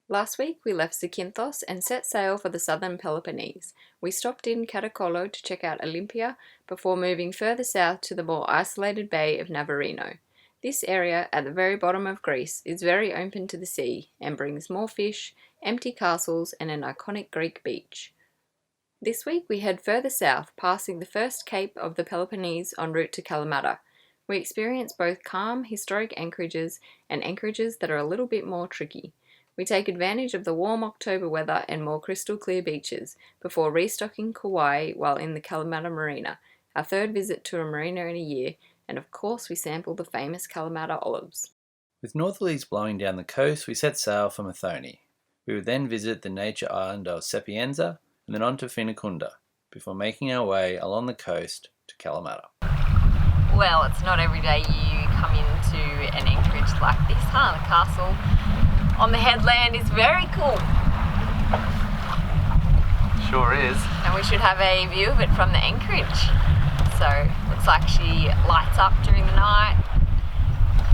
Last week we left Zakynthos and set sail for the southern Peloponnese. We stopped in Katakolo to check out Olympia before moving further south to the more isolated bay of Navarino. This area, at the very bottom of Greece, is very open to the sea and brings more fish, empty castles and an iconic Greek beach. This week we head further south, passing the first cape of the Peloponnese en route to Kalamata. We experience both calm, historic anchorages and anchorages that are a little bit more tricky. We take advantage of the warm October weather and more crystal clear beaches before restocking Kawai while in the Kalamata Marina, our third visit to a marina in a year, and of course we sample the famous Kalamata olives. With northerlies blowing down the coast, we set sail for Methoni. We would then visit the nature island of Sapientza and then on to Finakounda, before making our way along the coast to Kalamata. Well, it's not every day you come into an anchorage like this, huh? The castle on the headland is very cool. Sure is. And we should have a view of it from the anchorage. So, looks like she lights up during the night.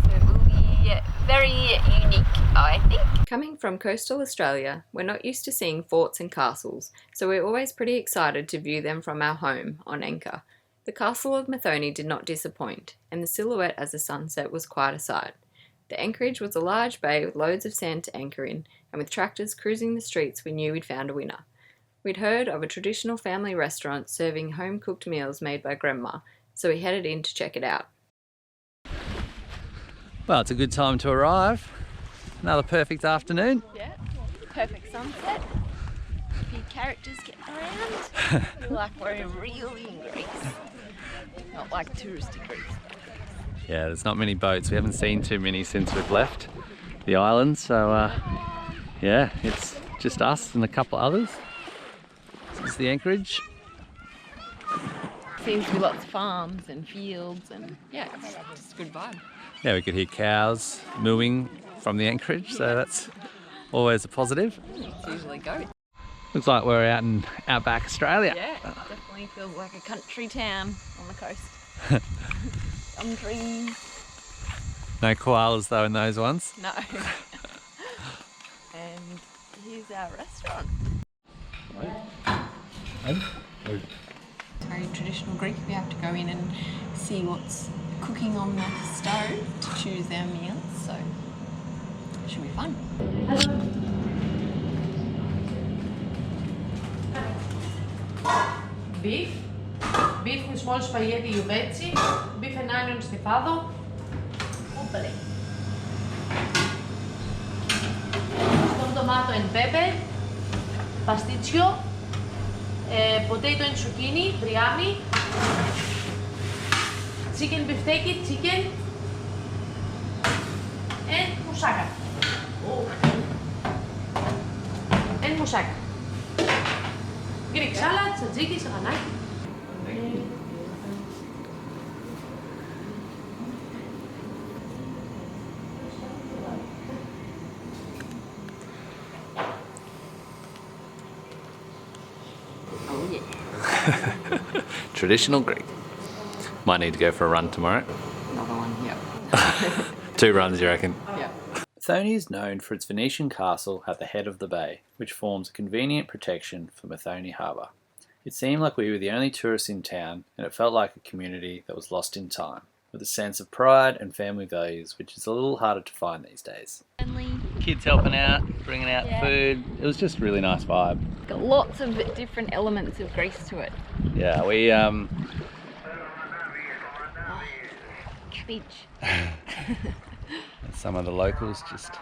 So it will be very unique, I think. Coming from coastal Australia, we're not used to seeing forts and castles, so we're always pretty excited to view them from our home on anchor. The castle of Methoni did not disappoint, and the silhouette as the sunset was quite a sight. The anchorage was a large bay with loads of sand to anchor in, and with tractors cruising the streets we knew we'd found a winner. We'd heard of a traditional family restaurant serving home-cooked meals made by Grandma, so we headed in to check it out. Well, it's a good time to arrive. Another perfect afternoon. Yeah, perfect sunset. A few characters getting around. Feel like we're really in Greece. Not like touristy Greece. Yeah, there's not many boats. We haven't seen too many since we've left the island, so yeah, it's just us and a couple others. This is the anchorage. Seems to be lots of farms and fields and yeah, it's just a good vibe. Yeah, we could hear cows mooing from the anchorage, so that's always a positive. It's usually goats. Looks like we're out in outback Australia. Yeah, it definitely feels like a country town on the coast. Some trees. No koalas though in those ones. No. And here's our restaurant. Very traditional Greek. We have to go in and see what's cooking on the stove to choose our meals, so it should be fun. Beef with small spaghetti uvezi, beef and onion stefado, upale. Some tomato and pepper, pasticcio, potato and zucchini, briami, chicken beefsteak, chicken, and moussaka. And moussaka. Greek salad, tzatziki, saganaki. Oh yeah. Traditional Greek. Might need to go for a run tomorrow. Another one, yep. 2 runs, you reckon? Yep. Methoni is known for its Venetian castle at the head of the bay, which forms a convenient protection for Methoni harbour. It seemed like we were the only tourists in town, and it felt like a community that was lost in time, with a sense of pride and family values, which is a little harder to find these days. Kids helping out, bringing out food. It was just a really nice vibe. Got lots of different elements of Greece to it. Yeah, we Cabbage. some of the locals just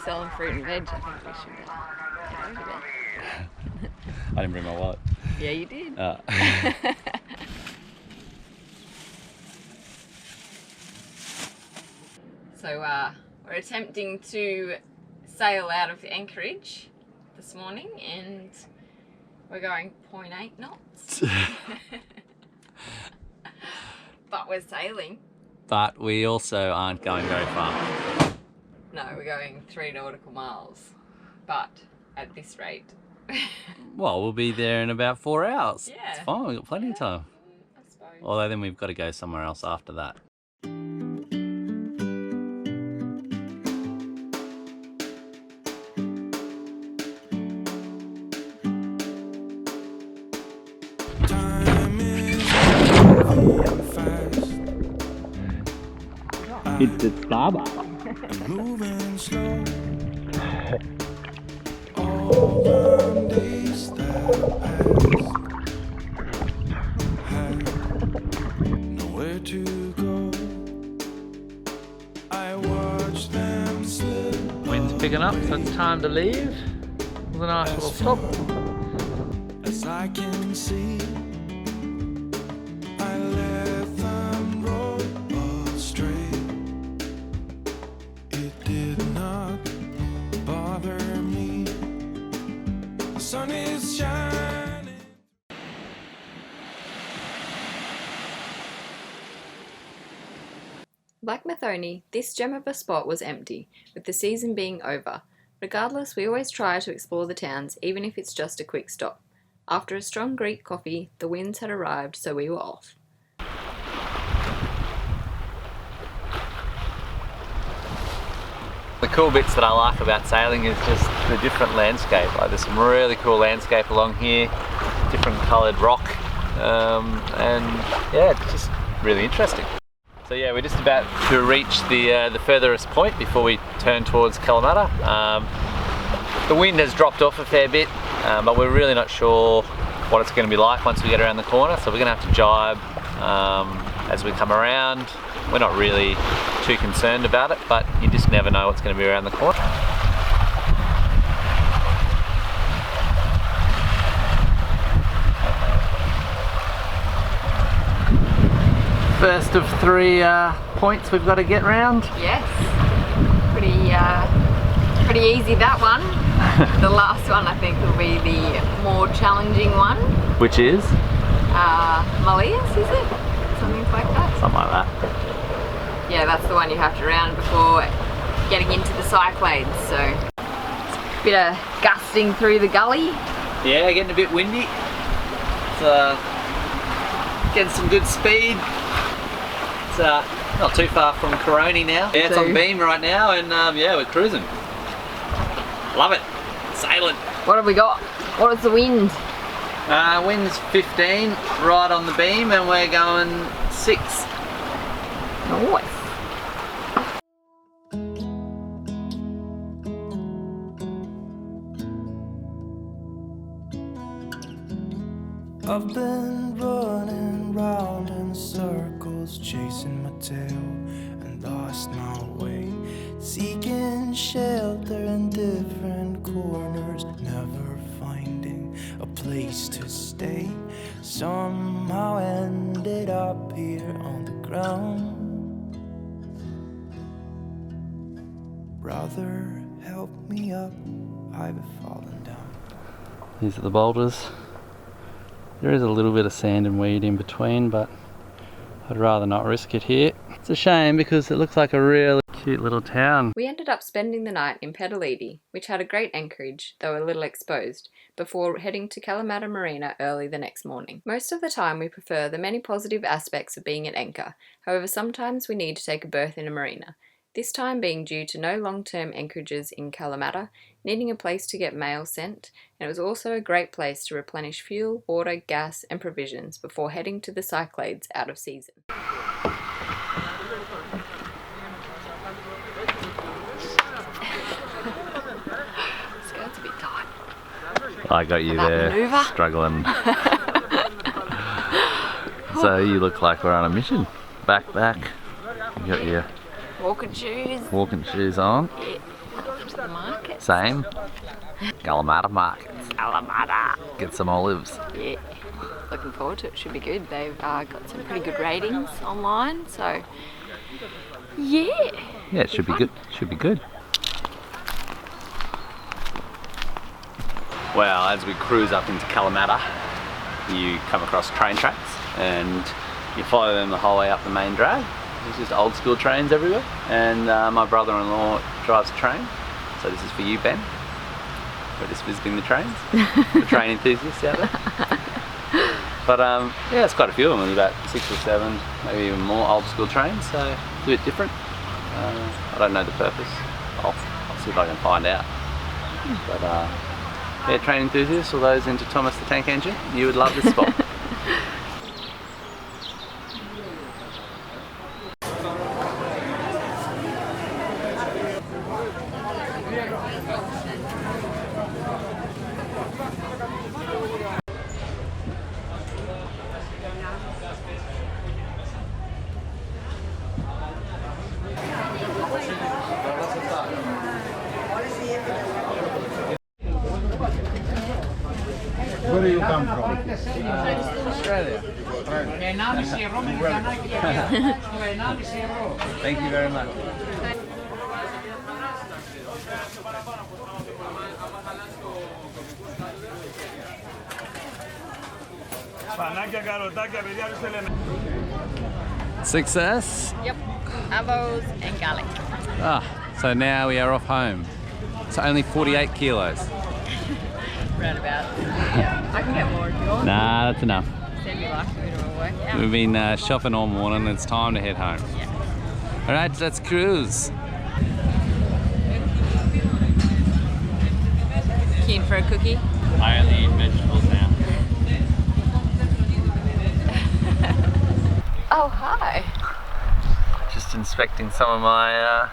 Selling fruit and veg. I think we should get over there. I didn't bring my wallet. Yeah, you did. So we're attempting to sail out of the anchorage this morning and we're going 0.8 knots. But we're sailing. But we also aren't going very far. No, we're going 3 nautical miles. But at this rate. Well, we'll be there in about 4 hours. Yeah. It's fine, we've got plenty of time. I suppose. Although then we've got to go somewhere else after that. It's the starboard. Moving slow over days that passed. Had nowhere to go. I watched them slip. Wind's picking up, so it's time to leave. It was a nice little stop. As I can see, I let them roll astray. It did not bother me. The sun is shining. Like Methoni, this gem of a spot was empty, with the season being over. Regardless, we always try to explore the towns, even if it's just a quick stop. After a strong Greek coffee, the winds had arrived, so we were off. The cool bits that I like about sailing is just the different landscape. Like there's some really cool landscape along here, different coloured rock, and yeah, it's just really interesting. So yeah, we're just about to reach the furthest point before we turn towards Kalamata. The wind has dropped off a fair bit, but we're really not sure what it's going to be like once we get around the corner, so we're going to have to jibe as we come around. We're not really too concerned about it, but you just never know what's going to be around the corner. First of 3 points we've got to get round. Yes, pretty easy that one. The last one I think will be the more challenging one. Which is? Malias, is it? Something like that? Something like that. Yeah, that's the one you have to round before getting into the Cyclades, so bit of gusting through the gully. Yeah, getting a bit windy. It's getting some good speed. It's not too far from Koroni now. Yeah, it's on beam right now, and yeah, we're cruising. Love it. Sailing. What have we got? What is the wind? Wind's 15 right on the beam, and we're going 6. Nice. I've been running round in circles, chasing my tail and lost my way, seeking shelter in different corners, never finding a place to stay. Somehow ended up here on the ground. Brother, help me up, I've fallen down. These are the boulders. There is a little bit of sand and weed in between, but I'd rather not risk it here. It's a shame because it looks like a really cute little town. We ended up spending the night in Petalidi, which had a great anchorage, though a little exposed, before heading to Kalamata Marina early the next morning. Most of the time we prefer the many positive aspects of being at anchor, however sometimes we need to take a berth in a marina. This time being due to no long-term anchorages in Kalamata, needing a place to get mail sent, and it was also a great place to replenish fuel, water, gas and provisions before heading to the Cyclades out of season. Skirt's a bit tight. I got you there, maneuver. struggling. So you look like we're on a mission. Back. You got your Walking shoes on. Yeah. To the market. Same. Kalamata markets. Kalamata. Get some olives. Yeah. Looking forward to it. Should be good. They've got some pretty good ratings online, so yeah. Yeah, it should be good. Should be good. Well, as we cruise up into Kalamata, you come across train tracks and you follow them the whole way up the main drag. There's just old school trains everywhere, and my brother-in-law drives a train, so this is for you, Ben. We're just visiting the trains, the train enthusiasts out there. But yeah, it's quite a few of them. There's about 6 or 7, maybe even more old school trains, so it's a bit different. I don't know the purpose. I'll see if I can find out. But yeah, train enthusiasts or those into Thomas the Tank Engine, you would love this spot. Where do you come from? Australia. Thank you very much. Success. Yep, avos and garlic. So now we are off home. It's only 48 kilos. Roundabout. Yeah, I can get more if you want. Nah, that's enough. Send me like food or work out. We've been shopping all morning. It's time to head home. Yeah. All right, let's cruise. Keen for a cookie? I only eat vegetables now. Oh, hi. Just inspecting some of my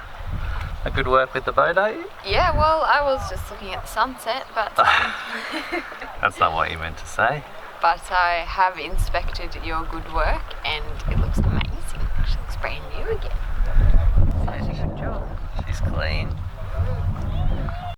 good work with the boat, are you? Yeah, well, I was just looking at the sunset, but That's not what you meant to say. but I have inspected your good work, and it looks amazing. It looks brand new again. So good job. She's clean.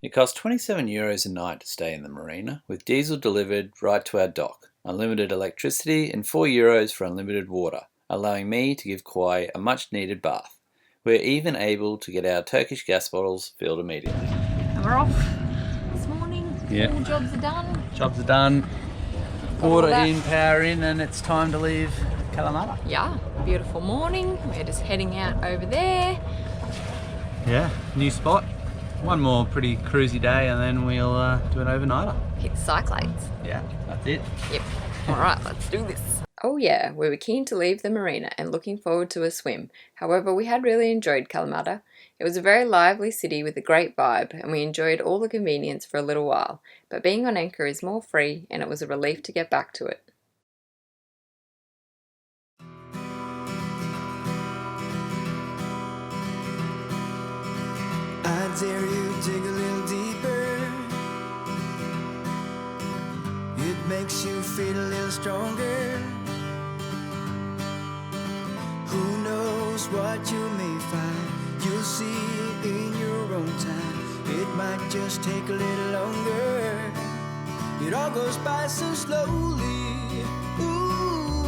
It cost €27 a night to stay in the marina, with diesel delivered right to our dock, unlimited electricity and €4 for unlimited water, allowing me to give Kawai a much needed bath. We're even able to get our Turkish gas bottles filled immediately. And we're off this morning. Yeah. All jobs are done. Jobs are done, all water that. in, power in, and it's time to leave Kalamata. Yeah, beautiful morning. We're just heading out over there. Yeah, new spot. One more pretty cruisy day and then we'll do an overnighter. Hit Cyclades. Yeah, that's it. Yep. All right, let's do this. Oh yeah, we were keen to leave the marina and looking forward to a swim. However, we had really enjoyed Kalamata. It was a very lively city with a great vibe, and we enjoyed all the convenience for a little while. But being on anchor is more free, and it was a relief to get back to it. I dare you dig a little deeper. It makes you feel a little stronger. Who knows what you may find? You'll see in your own time. It might just take a little longer. It all goes by so slowly. Ooh,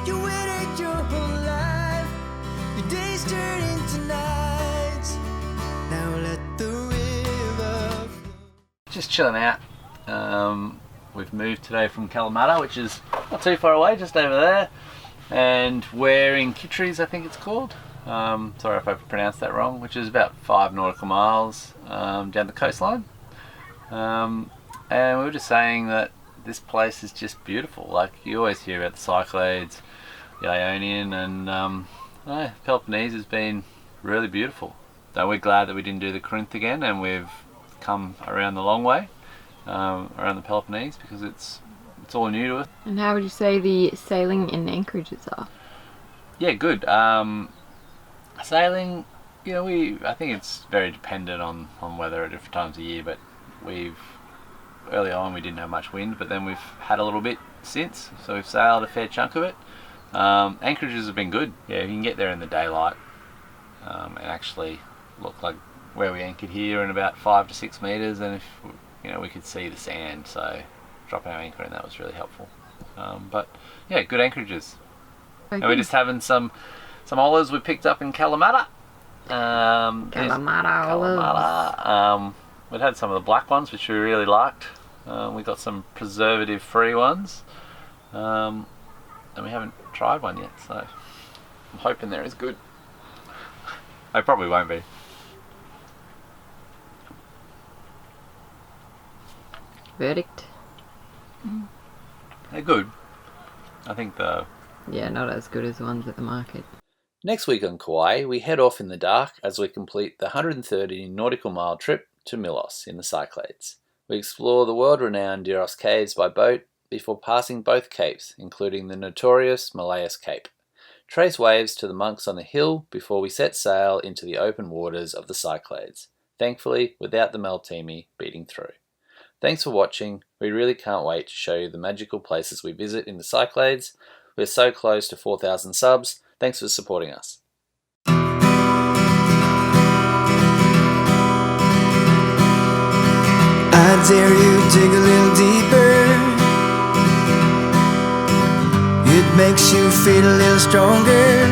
you waited your whole life. Your days turn into nights. Now let the river flow. Just chilling out. We've moved today from Kalamata, which is not too far away, just over there. And we're in Kitteries, I think it's called. Sorry if I pronounced that wrong, which is about 5 nautical miles down the coastline. And we were just saying that this place is just beautiful. Like, you always hear about the Cyclades, the Ionian, and Peloponnese has been really beautiful. So we're glad that we didn't do the Corinth again, and we've come around the long way, around the Peloponnese, because it's all new to us. And how would you say the sailing and anchorages are? Yeah, good. Sailing, I think it's very dependent on weather at different times of year, but early on we didn't have much wind, but then we've had a little bit since, so we've sailed a fair chunk of it. Anchorages have been good. Yeah, you can get there in the daylight and actually look like where we anchored here in about 5 to 6 meters, and if we could see the sand, so dropping our anchor in that was really helpful. But yeah, good anchorages. Okay. And we're just having some olives we picked up in Kalamata. Kalamata olives. We'd had some of the black ones, which we really liked. We got some preservative-free ones, and we haven't tried one yet, so I'm hoping they're as good. They probably won't be. Verdict. They're good. I think Yeah, not as good as the ones at the market. Next week on Kawai, we head off in the dark as we complete the 130 nautical mile trip to Milos in the Cyclades. We explore the world-renowned Diros Caves by boat before passing both capes, including the notorious Malayas Cape. Trace waves to the monks on the hill before we set sail into the open waters of the Cyclades. thankfully without the Methoni beating through. Thanks for watching. We really can't wait to show you the magical places we visit in the Cyclades. We're so close to 4,000 subs. Thanks for supporting us. I dare you dig a little deeper. It makes you feel a little stronger.